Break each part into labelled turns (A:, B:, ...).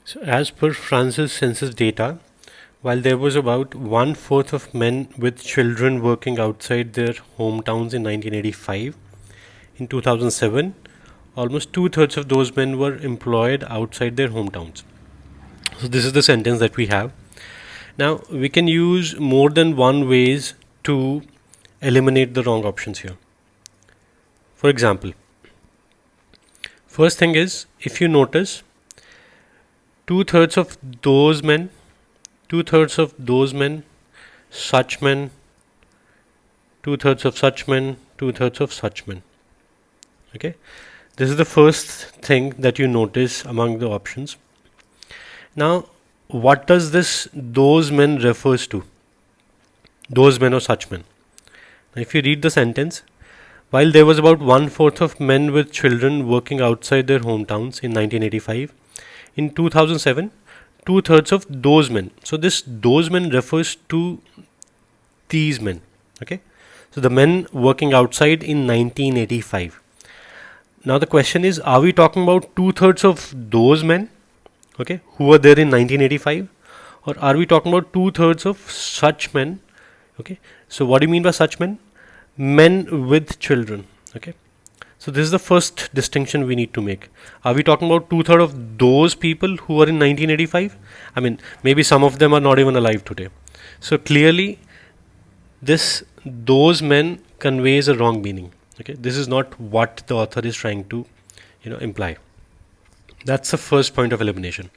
A: So as per France's census data, while there was about 1/4 of men with children working outside their hometowns in 1985, in 2007, almost 2/3 of those men were employed outside their hometowns. So this is the sentence that we have. Now we can use more than one ways to eliminate the wrong options here. For example, first thing is, if you notice, two-thirds of those men, two-thirds of those men, such men, two-thirds of such men, two-thirds of such men. Okay, this is the first thing that you notice among the options. Now, what does this those men refers to? Those men or such men. Now, if you read the sentence, while there was about 1/4 of men with children working outside their hometowns in 1985, in 2007, two-thirds of those men. So this those men refers to these men. Okay, so the men working outside in 1985. Now the question is, are we talking about two-thirds of those men, okay, who were there in 1985, or are we talking about two-thirds of such men? Okay, so what do you mean by such men? Men with children. Okay, so this is the first distinction we need to make. Are we talking about two-thirds of those people who were in 1985? I mean, maybe some of them are not even alive today. So clearly, this those men conveys a wrong meaning. Okay, this is not what the author is trying to, imply. That's the first point of elimination.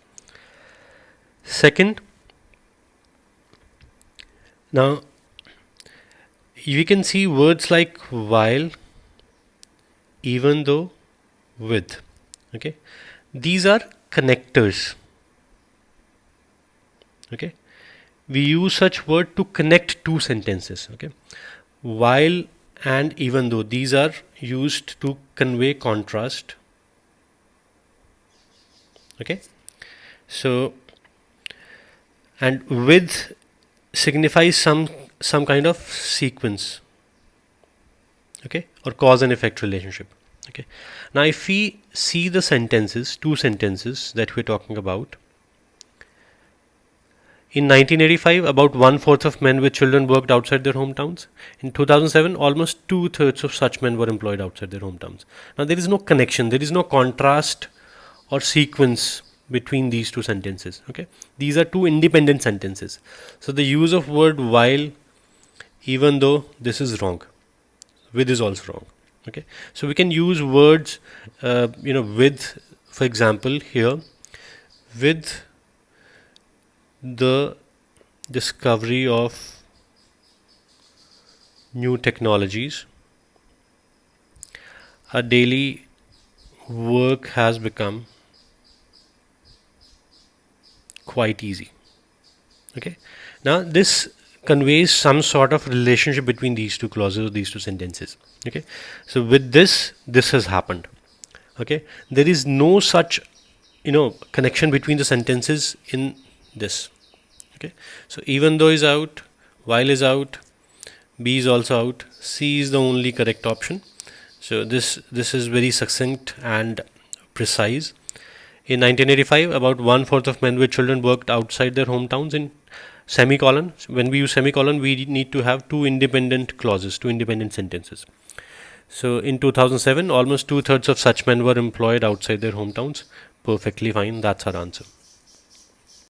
A: Second, now we can see words like while, even though, with. Okay, these are connectors. Okay, we use such word to connect two sentences. Okay, while and even though, these are used to convey contrast. Okay, so and with signifies some kind of sequence, okay, or cause and effect relationship. Okay, now if we see the sentences, two sentences that we're talking about, in 1985, about 1/4 of men with children worked outside their hometowns. In 2007, almost two-thirds of such men were employed outside their hometowns. Now, there is no connection, there is no contrast or sequence between these two sentences. Okay, these are two independent sentences. So, the use of word while, even though, this is wrong. With is also wrong. Okay, so we can use words, with, for example, here, with the discovery of new technologies, our daily work has become quite easy. Okay, now this conveys some sort of relationship between these two clauses or these two sentences. Okay, so with this has happened. Okay, there is no such connection between the sentences in this. Okay, so even though is out, while is out, B is also out, C is the only correct option. So this is very succinct and precise. In 1985, about 1/4 of men with children worked outside their hometowns in semicolon. When we use semicolon, we need to have two independent clauses, two independent sentences. So in 2007, almost two-thirds of such men were employed outside their hometowns. Perfectly fine. That's our answer.